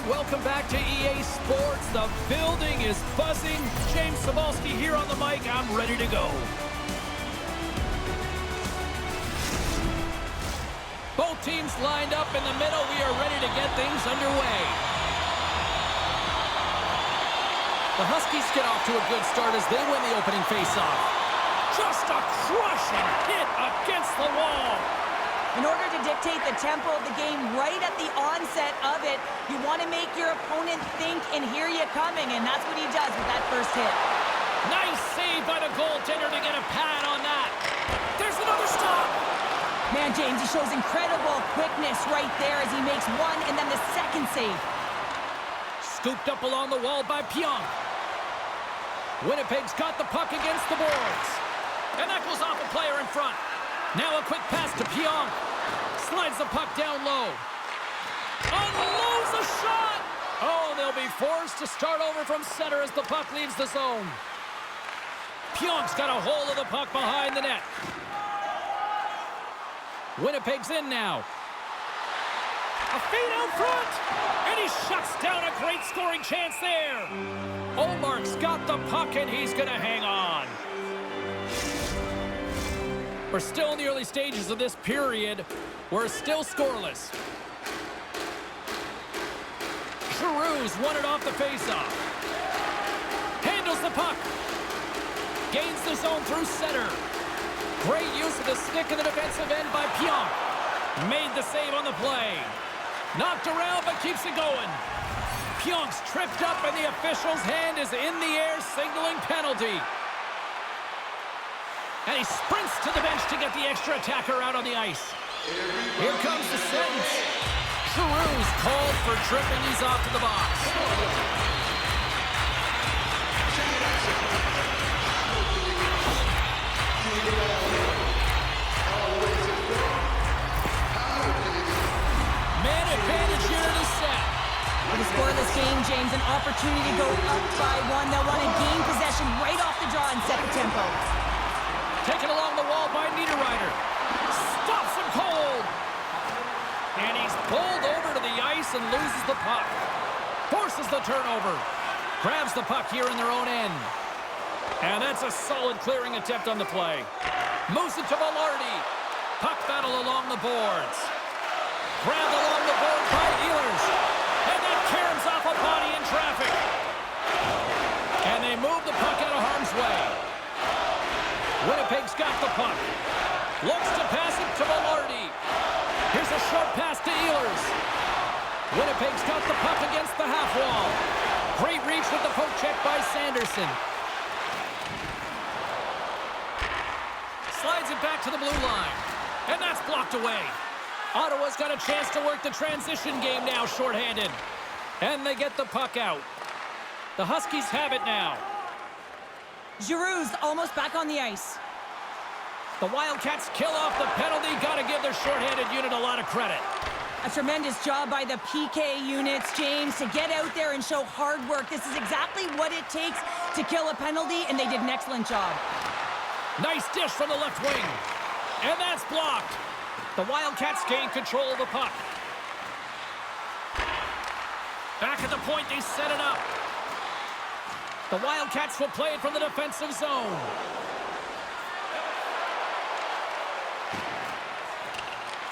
Welcome back to EA Sports. The building is buzzing. James Cebulski here on the mic. I'm ready to go. Both teams lined up in the middle. We are ready to get things underway. The Huskies get off to a good start as they win the opening faceoff. Just a crushing hit against the wall. In order to dictate the tempo of the game right at the onset of it, you want to make your opponent think and hear you coming, and that's what he does with that first hit. Nice save by the goaltender to get a pad on that. There's another stop. Man, James, he shows incredible quickness right there as he makes one and then the second save. Scooped up along the wall by Pionk. Winnipeg's got the puck against the boards. And that goes off a player in front. Now a quick pass to Pionk. Slides the puck down low. Unloads a shot! Oh, they'll be forced to start over from center as the puck leaves the zone. Pionk's got a hold of the puck behind the net. Winnipeg's in now. A feed out front! And he shuts down a great scoring chance there. Olmark's got the puck and he's going to hang on. We're still in the early stages of this period. We're still scoreless. Giroux's won it off the faceoff. Handles the puck. Gains the zone through center. Great use of the stick in the defensive end by Pionk. Made the save on the play. Knocked around but keeps it going. Pionk's tripped up and the official's hand is in the air signaling penalty. And he sprints to the bench to get the extra attacker out on the ice. Here comes the sentence. Giroux's called for tripping. He's off to the box. Man advantage here to set. With a scoreless game, James, an opportunity to go up by one. They'll want to gain possession right off the draw and set the tempo. Taken along the wall by Niederreiter. Stops him cold. And he's pulled over to the ice and loses the puck. Forces the turnover. Grabs the puck here in their own end. And that's a solid clearing attempt on the play. Moves it to Velarde. Puck battle along the boards. Grabbed along the board by Ehlers. And that caroms off a body in traffic. And they move the puck out of harm's way. Winnipeg's got the puck. Looks to pass it to Velarde. Here's a short pass to Ehlers. Winnipeg's got the puck against the half wall. Great reach with the poke check by Sanderson. Slides it back to the blue line. And that's blocked away. Ottawa's got a chance to work the transition game now shorthanded. And they get the puck out. The Huskies have it now. Giroux's almost back on the ice. The Wildcats kill off the penalty. Got to give their shorthanded unit a lot of credit. A tremendous job by the PK units, James, to get out there and show hard work. This is exactly what it takes to kill a penalty, and they did an excellent job. Nice dish from the left wing. And that's blocked. The Wildcats gain control of the puck. Back at the point, they set it up. The Wildcats will play it from the defensive zone.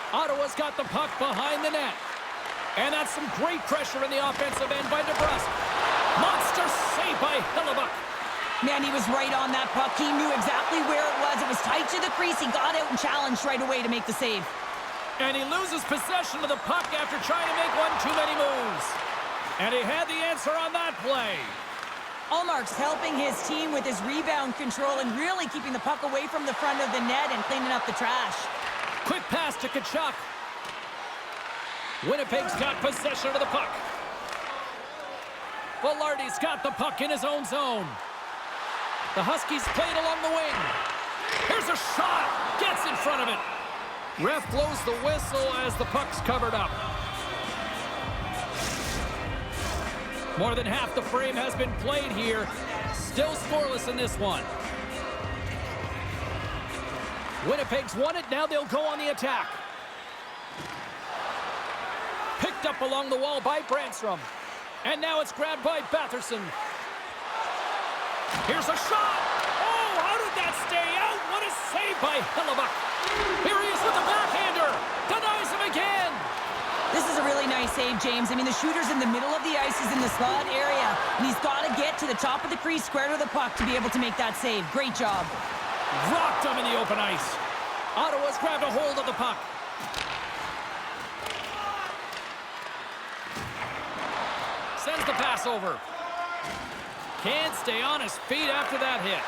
Ottawa's got the puck behind the net. And that's some great pressure in the offensive end by DeBrusque. Monster save by Hellebuyck. Man, he was right on that puck. He knew exactly where it was. It was tight to the crease. He got out and challenged right away to make the save. And he loses possession of the puck after trying to make one too many moves. And he had the answer on that play. Olmark's helping his team with his rebound control and really keeping the puck away from the front of the net and cleaning up the trash. Quick pass to Tkachuk. Winnipeg's got possession of the puck. Velarde's got the puck in his own zone. The Huskies play it along the wing. Here's a shot. Gets in front of it. Ref blows the whistle as the puck's covered up. More than half the frame has been played here. Still scoreless in this one. Winnipeg's won it. Now they'll go on the attack. Picked Picked up along the wall by Brandstrom. And now it's grabbed by Batherson. Here's a shot. Oh, how did that stay out? What a save by Hellebuck. Here he is with the backhander. Denies him again. This is a really nice save, James. I mean, the shooter's in the middle of the ice. He's in the slot area, and he's got to get to the top of the crease, square to the puck, to be able to make that save. Great job. Rocked him in the open ice. Ottawa's grabbed a hold of the puck. Sends the pass over. Can't stay on his feet after that hit.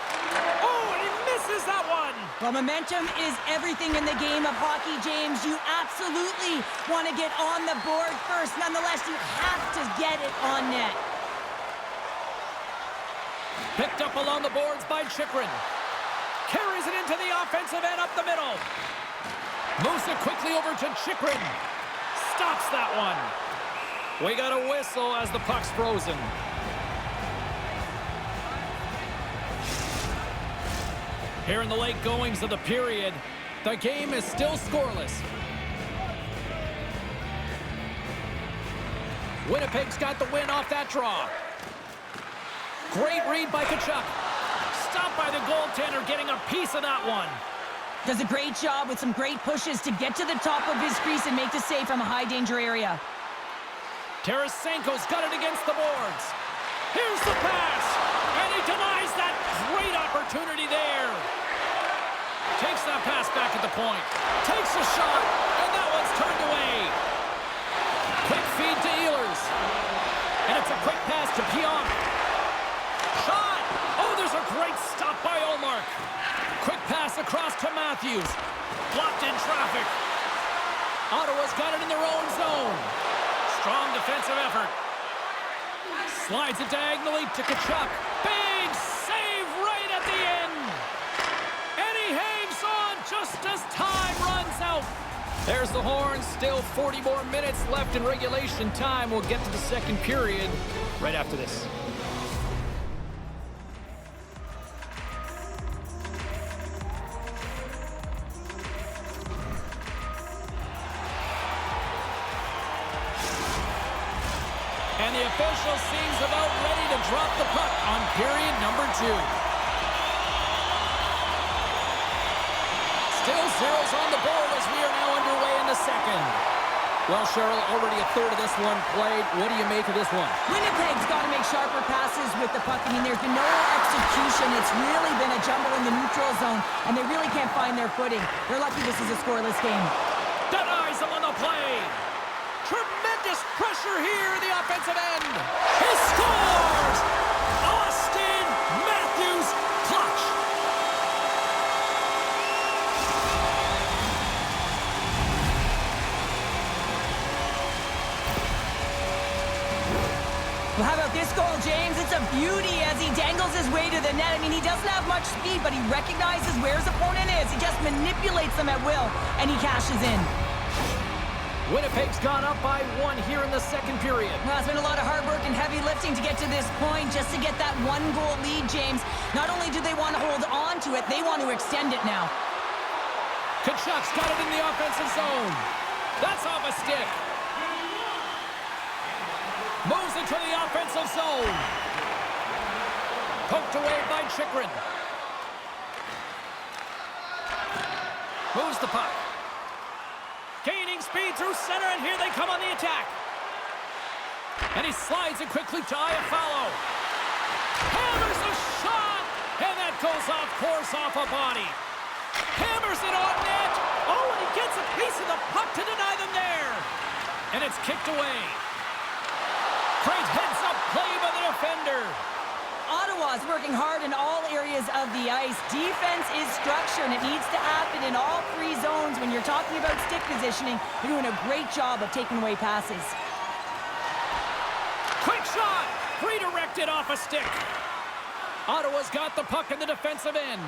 Oh, and he misses that one. Well, momentum is everything in the game of hockey, James. You absolutely want to get on the board first. Nonetheless, you have to get it on net. Picked up along the boards by Chychrun. Carries it into the offensive end up the middle. Moves it quickly over to Chychrun. Stops that one. We got a whistle as the puck's frozen. Here in the late goings of the period, the game is still scoreless. Winnipeg's got the win off that draw. Great read by Tkachuk. Stopped by the goaltender, getting a piece of that one. Does a great job with some great pushes to get to the top of his crease and make the save from a high-danger area. Tarasenko's got it against the boards. Here's the pass, and he denies that great opportunity there. Takes that pass back at the point. Takes a shot, and that one's turned away. Quick feed to Ehlers. And it's a quick pass to Pionk. Shot! Oh, there's a great stop by Ullmark. Quick pass across to Matthews. Blocked in traffic. Ottawa's got it in their own zone. Strong defensive effort. Slides it diagonally to Tkachuk. Big save right at the end. And he hangs on just as time runs out. There's the horn. Still 40 more minutes left in regulation time. We'll get to the second period right after this. And the official seems about ready to drop the puck on period number 2. Still zeros on the board as we are now underway in the second. Well, Cheryl, already a third of this one played. What do you make of this one? Winnipeg's got to make sharper passes with the puck. I mean, there's been no execution. It's really been a jumble in the neutral zone, and they really can't find their footing. They're lucky this is a scoreless game. Denies him on the play. Tremendous pressure here in the offensive end. He scores! Austin Matthews clutch. Well, how about this goal, James? It's a beauty as he dangles his way to the net. I mean, he doesn't have much speed, but he recognizes where his opponent is. He just manipulates them at will, and he cashes in. Winnipeg's gone up by 1 here in the second period. Well, it's been a lot of hard work and heavy lifting to get to this point, just to get that 1-goal lead, James. Not only do they want to hold on to it, they want to extend it now. Tkachuk's got it in the offensive zone. That's off a stick. Moves into the offensive zone. Poked away by Chychrun. Moves the puck. Gaining speed through center, and here they come on the attack. And he slides it quickly to Iafallo. Hammers a shot, and that goes off course off a body. Hammers it on net. Oh, and he gets a piece of the puck to deny them there. And it's kicked away. Great heads-up play by the defender. Ottawa's working hard in all areas of the ice. Defense is structure, and it needs to happen in all 3 zones. When you're talking about stick positioning, they're doing a great job of taking away passes. Quick shot! Redirected off a stick. Ottawa's got the puck in the defensive end.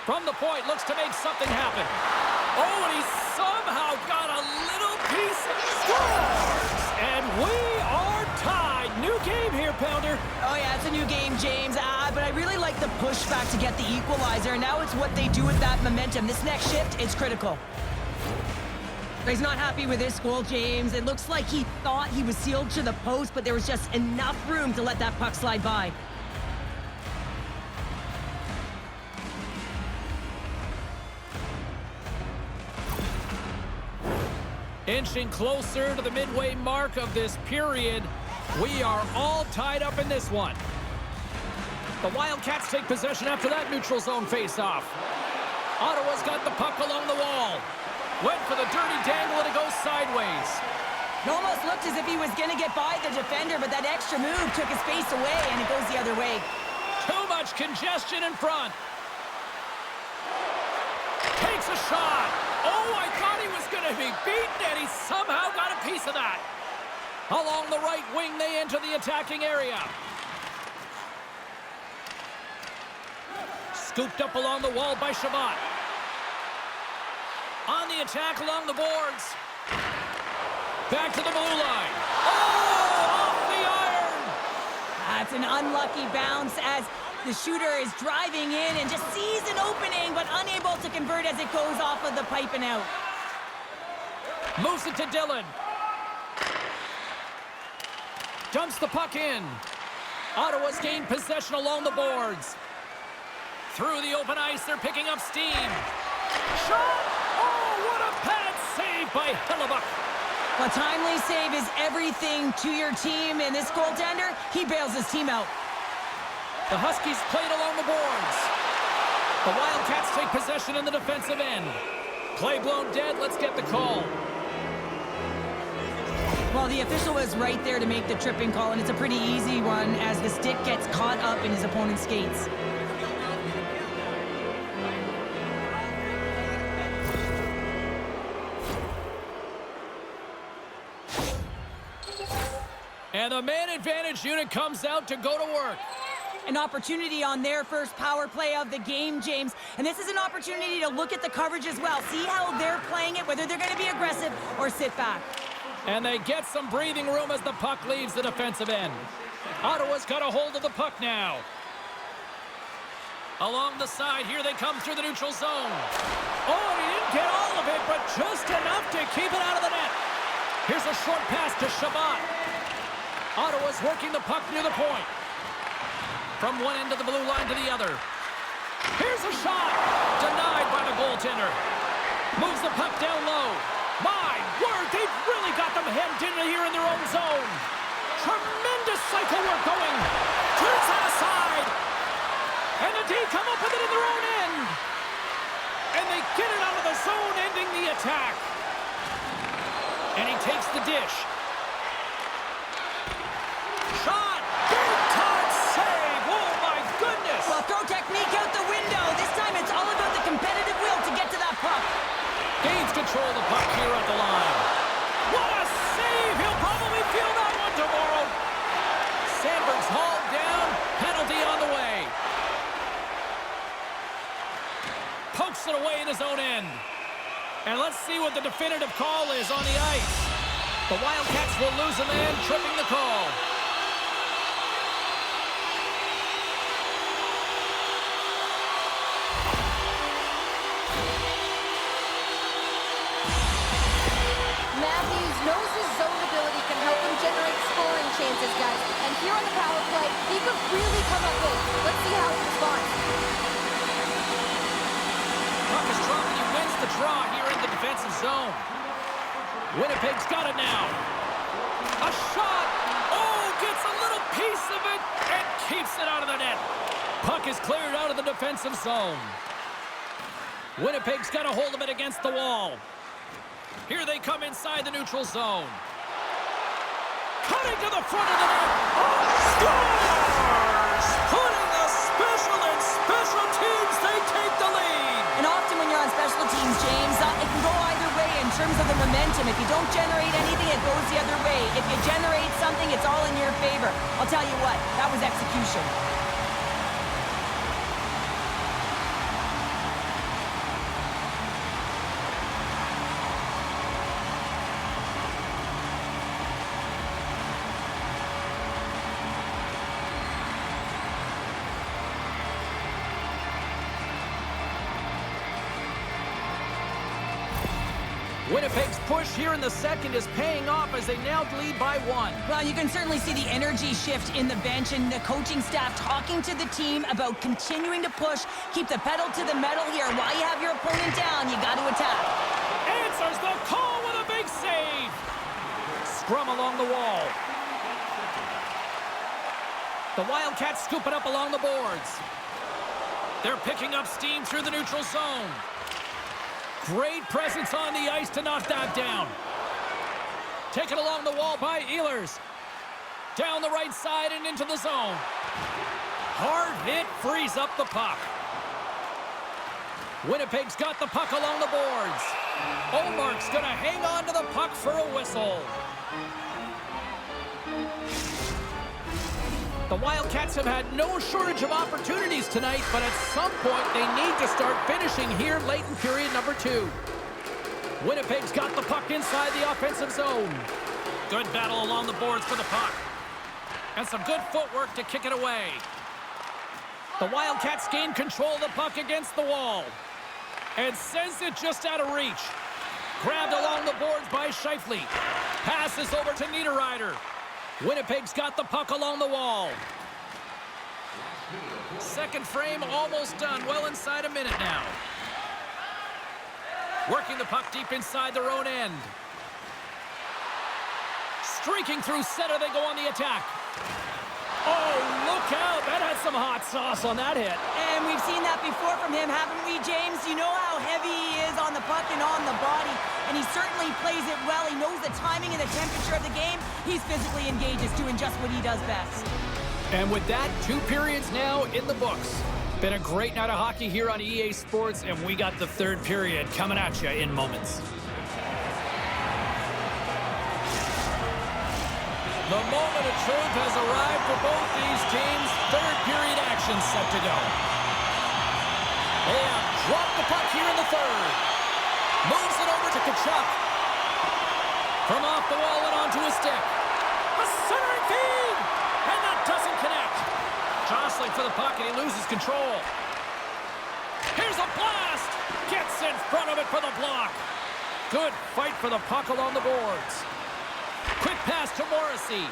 From the point, looks to make something happen. Oh, and he somehow got a little piece of scores! And we are tied. New game here, Pounder. Oh, yeah, it's a new game, James. But I really like the pushback to get the equalizer. Now it's what they do with that momentum. This next shift is critical. He's not happy with this goal, James. It looks like he thought he was sealed to the post, but there was just enough room to let that puck slide by. Inching closer to the midway mark of this period. We are all tied up in this one. The Wildcats take possession after that neutral zone faceoff. Ottawa's got the puck along the wall. Went for the dirty dangle and it goes sideways. It almost looked as if he was going to get by the defender, but that extra move took his face away and it goes the other way. Too much congestion in front. Takes a shot. Oh, I thought he was going to be beaten, and he somehow got a piece of that. Along the right wing, they enter the attacking area. Scooped up along the wall by Shabbat. On the attack along the boards. Back to the blue line. Oh, off the iron. That's an unlucky bounce as the shooter is driving in and just sees an opening, but unable to convert as it goes off of the pipe and out. Moves it to Dillon. Dumps the puck in. Ottawa's gained possession along the boards. Through the open ice, they're picking up steam. Shot! Oh, what a pad save by Hellebuck. A timely save is everything to your team, and this goaltender, he bails his team out. The Huskies played along the boards. The Wildcats take possession in the defensive end. Play blown dead, let's get the call. Well, the official was right there to make the tripping call, and it's a pretty easy one as the stick gets caught up in his opponent's skates. And the man advantage unit comes out to go to work. An opportunity on their first power play of the game, James. And this is an opportunity to look at the coverage as well. See how they're playing it, whether they're going to be aggressive or sit back. And they get some breathing room as the puck leaves the defensive end. Ottawa's got a hold of the puck now. Along the side, here they come through the neutral zone. Oh, he didn't get all of it, but just enough to keep it out of the net. Here's a short pass to Shabbat. Ottawa's working the puck near the point. From one end of the blue line to the other. Here's a shot. Denied by the goaltender. Moves the puck down low. My word, they've really got them hemmed in here in their own zone. Tremendous cycle work going. Turns that aside. And the D come up with it in their own end. And they get it out of the zone, ending the attack. And he takes the dish. Shot! Big time save! Oh my goodness! Well, throw technique out the window. This time it's all about the competitive will to get to that puck. Gains control of the puck here at the line. What a save! He'll probably feel that one tomorrow. Sandberg's hauled down. Penalty on the way. Pokes it away in his own end. And let's see what the definitive call is on the ice. The Wildcats will lose a man, tripping the call. Matthews knows his zone ability can help him generate scoring chances, guys. And here on the power play, he could really come up big. Let's see how he responds. Puck is dropped and he wins the draw here in the defensive zone. Winnipeg's got it now. A shot. Oh, gets a little piece of it and keeps it out of the net. Puck is cleared out of the defensive zone. Winnipeg's got a hold of it against the wall. Here they come inside the neutral zone. Cutting to the front of the net. Oh, scores! Putting the special in special teams. They take the lead. And often when you're on special teams, James, it can go either way in terms of the momentum. If you don't generate anything, it goes the other way. If you generate something, it's all in your favor. I'll tell you what, that was execution. Winnipeg's push here in the second is paying off as they now lead by 1. Well, you can certainly see the energy shift in the bench and the coaching staff talking to the team about continuing to push, keep the pedal to the metal here. While you have your opponent down, you got to attack. Answers the call with a big save. Scrum along the wall. The Wildcats scoop it up along the boards. They're picking up steam through the neutral zone. Great presence on the ice to knock that down. Taken along the wall by Ehlers. Down the right side and into the zone. Hard hit frees up the puck. Winnipeg's got the puck along the boards. Olmark's going to hang on to the puck for a whistle. The Wildcats have had no shortage of opportunities tonight, but at some point they need to start finishing here late in period number 2. Winnipeg's got the puck inside the offensive zone. Good battle along the boards for the puck. And some good footwork to kick it away. The Wildcats gain control of the puck against the wall. And sends it just out of reach. Grabbed along the boards by Scheifele. Passes over to Niederreiter. Winnipeg's got the puck along the wall. Second frame almost done. Well inside a minute now. Working the puck deep inside their own end. Streaking through center, they go on the attack. Oh, look out. That had some hot sauce on that hit. And we've seen that before from him, haven't we, James? You know how heavy he is on the puck and on the body, and he certainly plays it well. He knows the timing and the temperature of the game. He's physically engaged, is doing just what he does best. And with that, 2 periods now in the books. Been a great night of hockey here on EA Sports, and we got the third period coming at you in moments. The moment of truth has arrived for both these teams. Third period action set to go. They have dropped the puck here in the third. Moves it over to Tkachuk. From off the wall and onto his stick. A centering feed! And that doesn't connect. Jostling for the puck and he loses control. Here's a blast! Gets in front of it for the block. Good fight for the puck along the boards. Quick pass to Morrissey.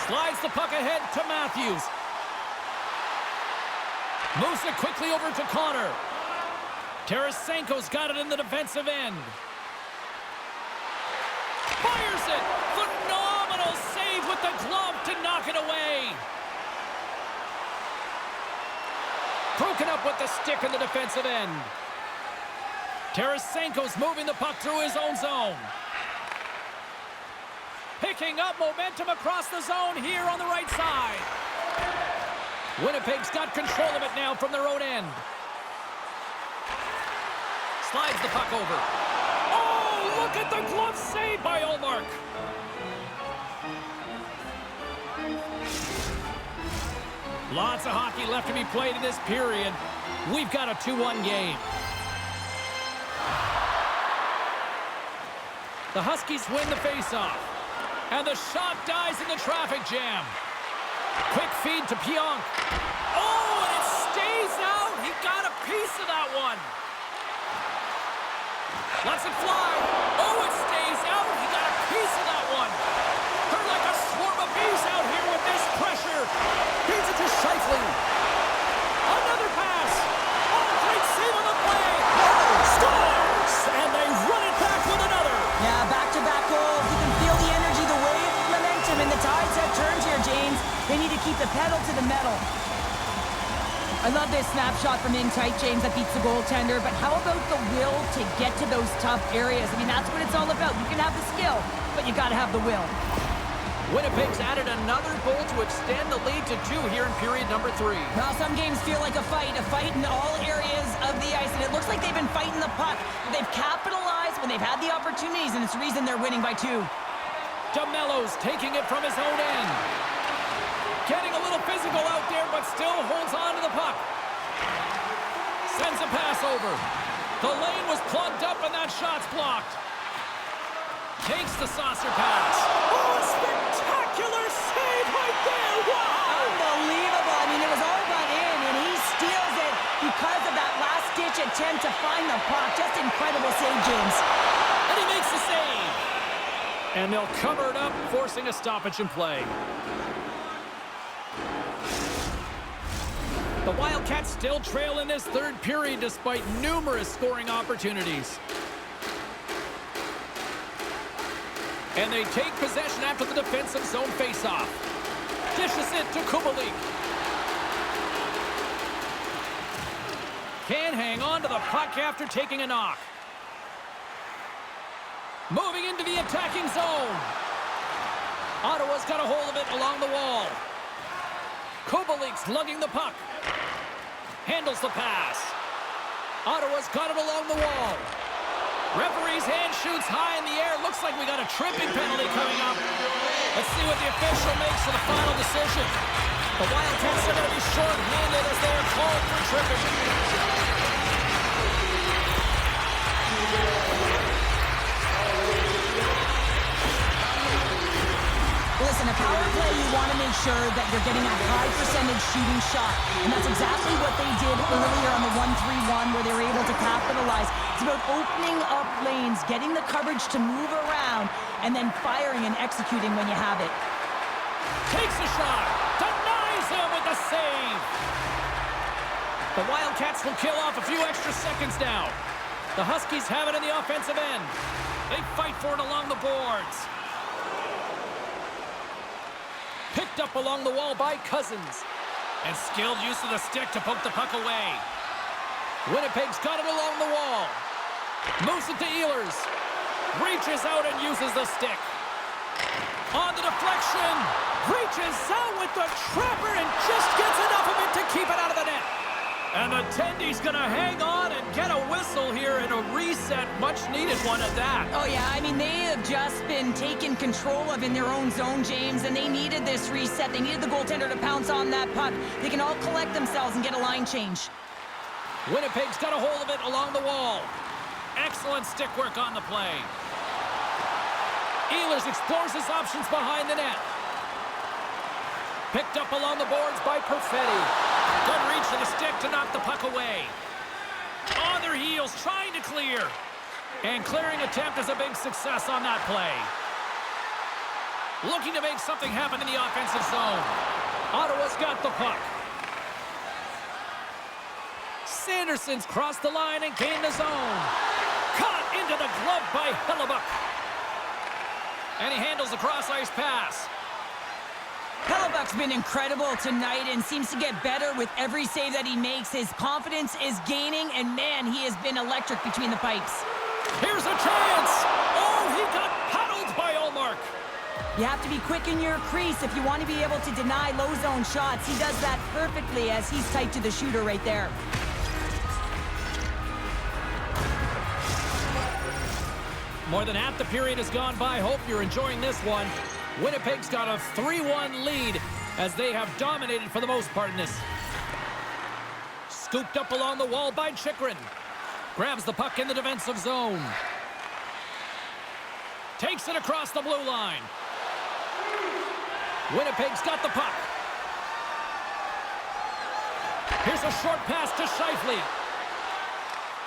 Slides the puck ahead to Matthews. Moves it quickly over to Connor. Tarasenko's got it in the defensive end. Fires it! Phenomenal save with the glove to knock it away. Broken up with the stick in the defensive end. Tarasenko's moving the puck through his own zone. Picking up momentum across the zone here on the right side. Winnipeg's got control of it now from their own end. Slides the puck over. Oh, look at the glove save by Olmark. Lots of hockey left to be played in this period. We've got a 2-1 game. The Huskies win the faceoff. And the shot dies in the traffic jam. Quick feed to Pionk. Oh, and it stays out. He got a piece of that one. Lets it fly. Oh, it stays out. He got a piece of that one. They're like a swarm of bees out here with this pressure. Feeds it to Scheifele. Another pass. Oh, great save on the play. Scores! And they run it back with another. Yeah, back-to-back goals. You can feel the energy, the wave, momentum, and the tides have turned here, James. They need to keep the pedal to the metal. I love this snapshot from in tight, James, that beats the goaltender, but how about the will to get to those tough areas? I mean, that's what it's all about. You can have the skill, but you got to have the will. Winnipeg's added another goal to extend the lead to 2 here in period number 3. Well, some games feel like a fight in all areas of the ice, and it looks like they've been fighting the puck. They've capitalized when they've had the opportunities, and it's the reason they're winning by 2. DeMello's taking it from his own end. Getting a little physical out there, but still holds on to the puck. Sends a pass over. The lane was plugged up, and that shot's blocked. Takes the saucer pass. Oh, a spectacular save right there! Wow! Unbelievable. I mean, it was all but in, and he steals it because of that last-ditch attempt to find the puck. Just incredible save, James. And he makes And they'll cover it up, forcing a stoppage in play. The Wildcats still trail in this third period despite numerous scoring opportunities. And they take possession after the defensive zone faceoff. Dishes it to Kubalik. Can hang on to the puck after taking a knock. Moving into the attacking zone. Ottawa's got a hold of it along the wall. Kubalik's lugging the puck. Handles the pass. Ottawa's got it along the wall. Referee's hand shoots high in the air. Looks like we got a tripping penalty coming up. Let's see what the official makes for the final decision. The Wildcats are going to be short-handed as they are called for tripping. Listen, a power play, you want to make sure that you're getting a high percentage shooting shot. And that's exactly what they did earlier on the 1-3-1 where they were able to capitalize. It's about opening up lanes, getting the coverage to move around, and then firing and executing when you have it. Takes a shot. Denies him with the save. The Wildcats will kill off a few extra seconds now. The Huskies have it in the offensive end. They fight for it along the boards. Picked up along the wall by Cousins. And skilled use of the stick to poke the puck away. Winnipeg's got it along the wall. Moves it to Ehlers. Reaches out and uses the stick. On the deflection. Reaches out with the trapper and just gets enough of it to keep it out of the net. And the Tendy's going to hang on and get a whistle here in a reset, much needed one at that. Oh yeah, I mean, they have just been taken control of in their own zone, James, and they needed this reset. They needed the goaltender to pounce on that puck. They can all collect themselves and get a line change. Winnipeg's got a hold of it along the wall. Excellent stick work on the play. Ehlers explores his options behind the net. Picked up along the boards by Perfetti. Good reach to the stick to knock the puck away. On their heels, trying to clear. And clearing attempt is a big success on that play. Looking to make something happen in the offensive zone. Ottawa's got the puck. Sanderson's crossed the line and gained the zone. Caught into the glove by Hellebuck. And he handles the cross-ice pass. Hellebuck's been incredible tonight and seems to get better with every save that he makes. His confidence is gaining, and man, he has been electric between the pipes. Here's a chance! Oh, he got paddled by Ullmark. You have to be quick in your crease if you want to be able to deny low zone shots. He does that perfectly as he's tight to the shooter right there. More than half the period has gone by. Hope you're enjoying this one. Winnipeg's got a 3-1 lead as they have dominated for the most part in this. Scooped up along the wall by Chychrun. Grabs the puck in the defensive zone. Takes it across the blue line. Winnipeg's got the puck. Here's a short pass to Scheifele.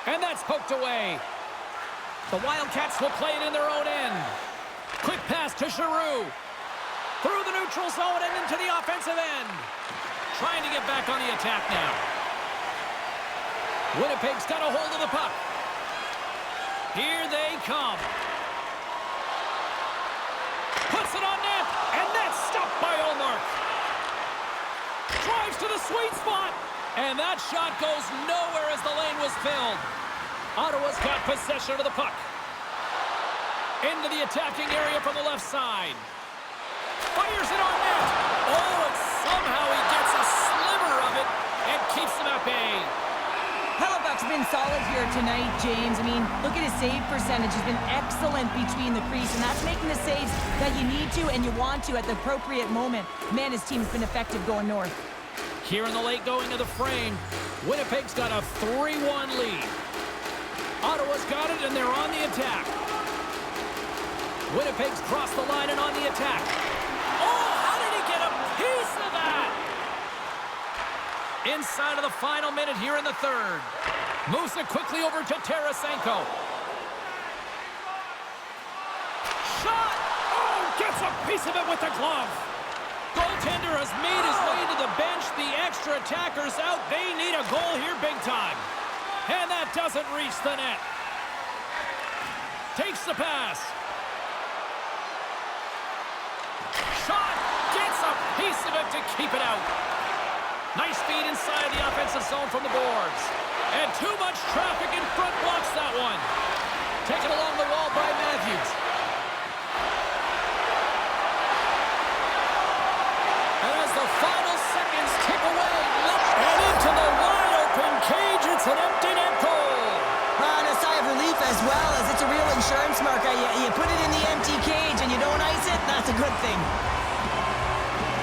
And that's poked away. The Wildcats will play it in their own end. Quick pass to Giroux. Through the neutral zone and into the offensive end. Trying to get back on the attack now. Winnipeg's got a hold of the puck. Here they come. Puts it on net, and that's stopped by Ullmark. Drives to the sweet spot, and that shot goes nowhere as the lane was filled. Ottawa's got possession of the puck. Into the attacking area from the left side. Fires it on net. Oh, and somehow he gets a sliver of it and keeps them at bay. Hellebuck's been solid here tonight, James. I mean, look at his save percentage. He's been excellent between the crease, and that's making the saves that you need to and you want to at the appropriate moment. Man, his team's been effective going north. Here in the late going of the frame, Winnipeg's got a 3-1 lead. Ottawa's got it, and they're on the attack. Winnipeg's crossed the line and on the attack. Oh, how did he get a piece of that? Inside of the final minute here in the third. Moves it quickly over to Tarasenko. Shot! piece of it with the glove. Goaltender has made his way to the bench. The extra attacker's out. They need a goal here big time. And that doesn't reach the net. Takes the pass. Shot. Gets a piece of it to keep it out. Nice feed inside the offensive zone from the boards. And too much traffic in front blocks that one. Taken along the wall by Matthews. And as the final seconds tick away, and into the wide open cage, it's an empty net goal. And a sigh of relief as well, as it's a real insurance marker. You put it in the empty cage and you don't ice it, that's a good thing.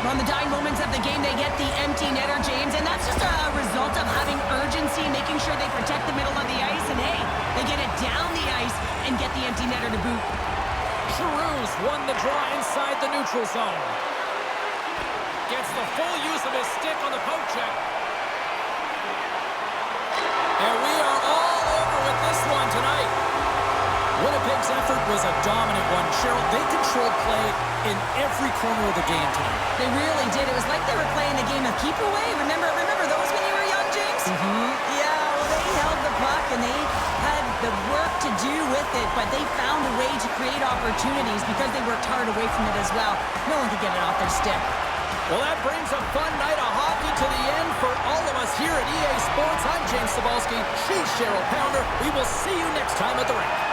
On the dying moments of the game, they get the empty netter, James, and that's just a result of having urgency, making sure they protect the middle of the ice, and hey, they get it down the ice and get the empty netter to boot. Giroux's won the draw inside the neutral zone. Gets the full use of his stick on the poke check. And we are all over with this one tonight. Winnipeg's effort was a dominant one. Cheryl, they controlled play in every corner of the game tonight. They really did. It was like they were playing the game of keep away. Remember those when you were young, James? Yeah, well, they held the puck and they had the work to do with it, but they found a way to create opportunities because they worked hard away from it as well. No one could get it off their stick. Well, that brings a fun night of hockey to the end for all of us here at EA Sports. I'm James Cybulski. She's Cheryl Pounder. We will see you next time at the rink.